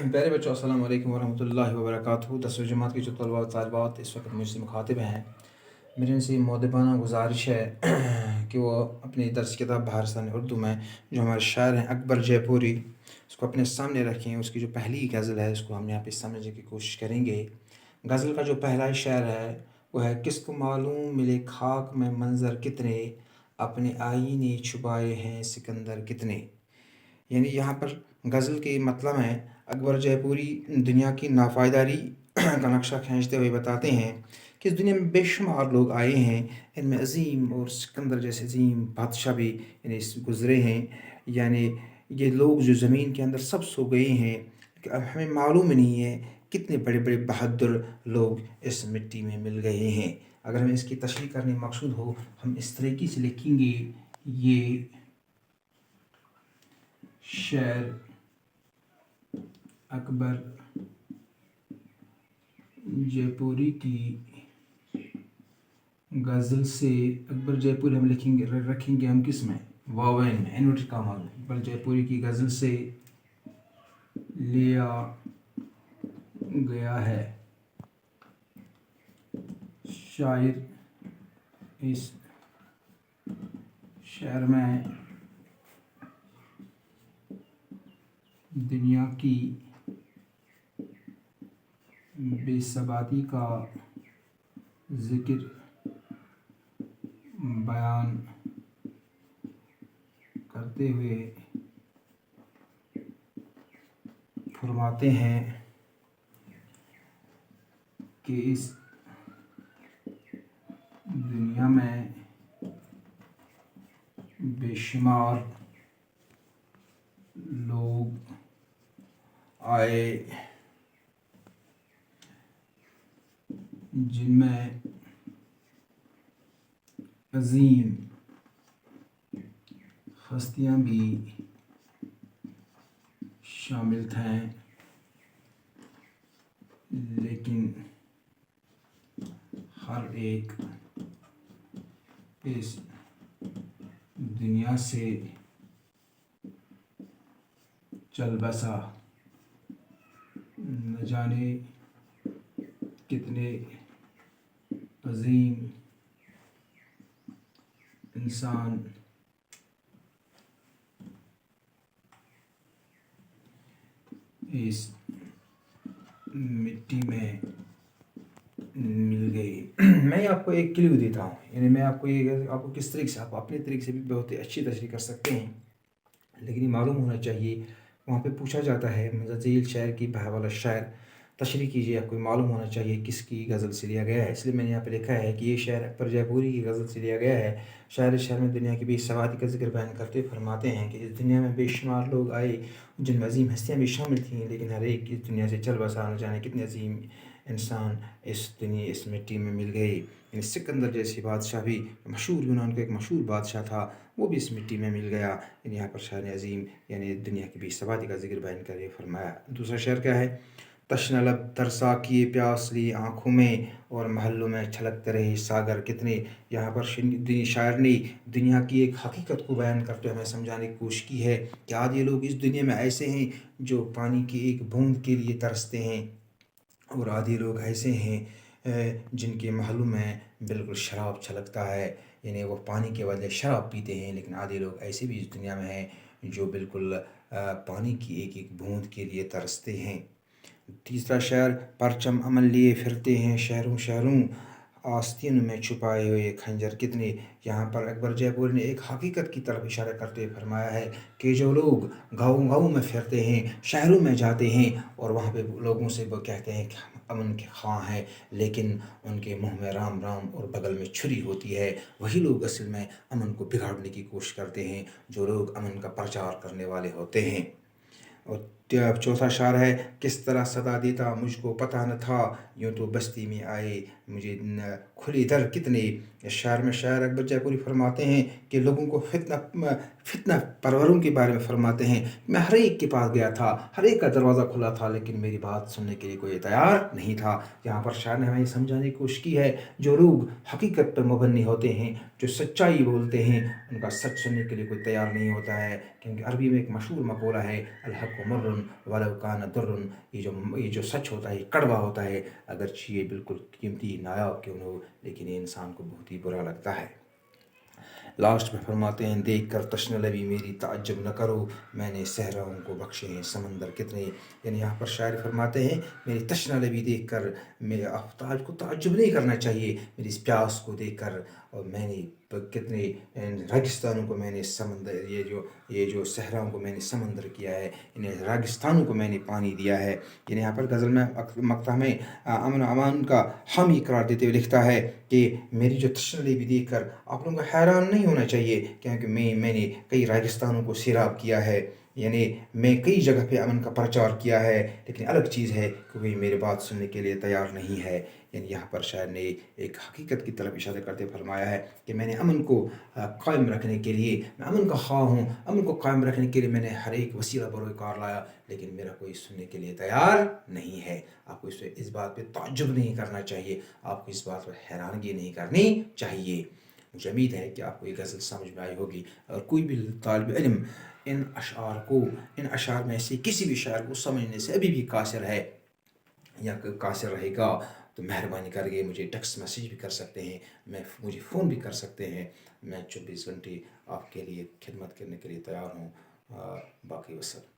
प्यारे बच्चों, अस्सलाम वालेकुम वरहमतुल्लाहि वबरकातुहू। 10वीं जमात के जो तलबा व तालिबात इस वक्त मुझसे मुखातिब हैं, मेरी उनसे मुअद्दबाना गुजारिश है कि वो अपनी दर्स किताब बहारस्तान उर्दू में जो हमारे शायर हैं अकबर जयपुरी, उसको अपने सामने रखें। उसकी जो पहली गज़ल है उसको हम यहाँ पे समझने की कोशिश करेंगे। गज़ल का जो पहला शायर है वो है, किसको मालूम मिले खाक में मंज़र कितने, अपने आईने छुपाए हैं सिकंदर कितने। यानी यहाँ पर गज़ल के मतलब हैं, अकबर जयपुरी दुनिया की नाफायदारी का नक्शा खींचते हुए बताते हैं कि इस दुनिया में बेशुमार लोग आए हैं, इनमें अज़ीम और सिकंदर जैसे अज़ीम बादशाह भी यानी गुज़रे हैं। यानी ये लोग जो ज़मीन के अंदर सब सो गए हैं, कि अब हमें मालूम नहीं है कितने बड़े बड़े बहादुर लोग इस मिट्टी में मिल गए हैं। अगर हमें इसकी तशरीह करने मकसूद हो, हम इस तरीके से लिखेंगे, ये शेर अकबर जयपुरी की गज़ल से, अकबर जयपुरी हम लिखेंगे रखेंगे हम किस में, वावेन में, इन्वर्टेड कॉमा में। अकबर जयपुरी की गज़ल से लिया गया है। शायर इस शेर में दुनिया की बेसबाती का ज़िक्र बयान करते हुए फरमाते हैं कि इस दुनिया में बेशुमार लोग आए जिनमें अजीम हस्तियां भी शामिल थे, लेकिन हर एक इस दुनिया से चल बसा। न जाने कितने अजीम इंसान इस मिट्टी में मिल गई। मैं आपको एक क्लू देता हूँ, यानी मैं आपको किस तरीके से, आप अपने तरीके से भी बहुत ही अच्छी तशरीह कर सकते हैं, लेकिन ये मालूम होना चाहिए। वहाँ पे पूछा जाता है मुज़्ज़ील शायर की बहावला शायर, तशरीह कीजिए। आपको मालूम होना चाहिए किसकी गज़ल से लिया गया है, इसलिए मैंने यहाँ पे लिखा है कि ये शायर अकबर जयपुरी की गज़ल से लिया गया है। शायर शहर में दुनिया की बेसवादी का जिक्र बयान करते हुए फरमाते हैं कि इस दुनिया में बेशुमार लोग आए जिनमें अजीम हस्तियाँ भी शामिल थीं, लेकिन हर एक इस दुनिया से चल बसा। न जाने कितने अजीम इंसान इस मिट्टी में मिल गए। यानी सिकंदर जैसी बादशाह भी मशहूर, यूनान का एक मशहूर बादशाह था, वो भी इस मिट्टी में मिल गया। यहाँ पर शायर अजीम यानी दुनिया की बेसवादी का जिक्र बयान करके फरमाया। दूसरा शेर क्या है, तश्न लब तरसा किए प्यास ली आँखों में, और महलों में छलकते रहे सागर कितने। यहाँ पर शायर ने दुनिया की एक हकीकत को बयान करते हुए हमें समझाने की कोशिश की है कि आज ये लोग इस दुनिया में ऐसे हैं जो पानी की एक बूंद के लिए तरसते हैं, और आधे लोग ऐसे हैं जिनके महलों में बिल्कुल शराब छलकता है, यानी वो पानी के बदले शराब पीते हैं। लेकिन आधे लोग ऐसे भी इस दुनिया में हैं जो बिल्कुल पानी की एक एक बूंद के लिए तरसते हैं। तीसरा शेर, परचम अमल लिए फिरते हैं शहरों शहरों, आस्तीन में छुपाए हुए खंजर कितने। यहाँ पर अकबर जयपुर ने एक हकीकत की तरफ इशारा करते हुए फरमाया है कि जो लोग गाँव गाँव में फिरते हैं, शहरों में जाते हैं, और वहाँ पे लोगों से वो कहते हैं कि हम अमन के ख़्वाह हैं, लेकिन उनके मुंह में राम राम और बगल में छुरी होती है, वही लोग असल में अमन को बिगाड़ने की कोशिश करते हैं, जो लोग अमन का प्रचार करने वाले होते हैं। और चौथा शार है, किस तरह सदा देता मुझको पता न था, यूँ तो बस्ती में आए मुझे खुले दर कितने। اس شعر میں شاعر اکبر جے پوری فرماتے ہیں کہ لوگوں کو فتنہ پروروں کے بارے میں فرماتے ہیں، میں ہر ایک کے پاس گیا تھا، ہر ایک کا دروازہ کھلا تھا، لیکن میری بات سننے کے لیے کوئی تیار نہیں تھا۔ یہاں پر شاعر نے ہمیں یہ سمجھانے کی کوشش کی ہے، جو لوگ حقیقت پر مبنی ہوتے ہیں، جو سچائی بولتے ہیں، ان کا سچ سننے کے لیے کوئی تیار نہیں ہوتا ہے، کیونکہ عربی میں ایک مشہور مقولہ ہے، الحق مر ولو کان در، یہ جو سچ ہوتا ہے یہ کڑوا ہوتا ہے، اگرچہ یہ بالکل قیمتی نایاب کیوں نہ ہو، لیکن یہ انسان کو بہت ہی برا لگتا ہے۔ لاسٹ میں فرماتے ہیں، دیکھ کر تشنہ لبی میری تعجب نہ کرو، میں نے صحراؤں کو بخشے ہیں سمندر کتنے۔ یعنی یہاں پر شاعر فرماتے ہیں، میری تشنہ لبی دیکھ کر میرے آفتاب کو تعجب نہیں کرنا چاہیے، میری اس پیاس کو دیکھ کر، اور میں نے کتنے ریگستانوں کو میں نے سمندر، یہ جو صحراؤں کو میں نے سمندر کیا ہے، انہیں ریگستانوں کو میں نے پانی دیا ہے۔ یعنی یہاں پر غزل میں مقطع میں امن و امان کا حامی قرار دیتے ہوئے لکھتا ہے کہ میری جو تشنہ بھی دیکھ کر آپ لوگوں کو حیران نہیں ہونا چاہیے، کیونکہ میں نے کئی ریگستانوں کو سیراب کیا ہے، یعنی میں کئی جگہ پہ امن کا پرچار کیا ہے، لیکن الگ چیز ہے کہ کوئی میری بات سننے کے لیے تیار نہیں ہے۔ یعنی یہاں پر شاعر نے ایک حقیقت کی طرف اشارہ کرتے فرمایا ہے کہ میں نے امن کو قائم رکھنے کے لیے، میں امن کا خواہ ہوں، امن کو قائم رکھنے کے لیے میں نے ہر ایک وسیلہ بروئے کار لایا، لیکن میرا کوئی سننے کے لیے تیار نہیں ہے۔ آپ کو اس بات پہ تعجب نہیں کرنا چاہیے، آپ کو اس بات پر حیرانگی نہیں کرنی چاہیے۔ مجھے امید ہے کہ آپ کو یہ غزل سمجھ میں آئی ہوگی، اور کوئی بھی طالب علم ان اشعار میں سے کسی بھی شاعر کو سمجھنے سے ابھی بھی قاصر ہے یا قاصر رہے گا، تو مہربانی کر کے مجھے ٹیکسٹ میسیج بھی کر سکتے ہیں، مجھے فون بھی کر سکتے ہیں، میں 24 گھنٹے آپ کے لیے خدمت کرنے کے لیے تیار ہوں۔ باقی وسلم۔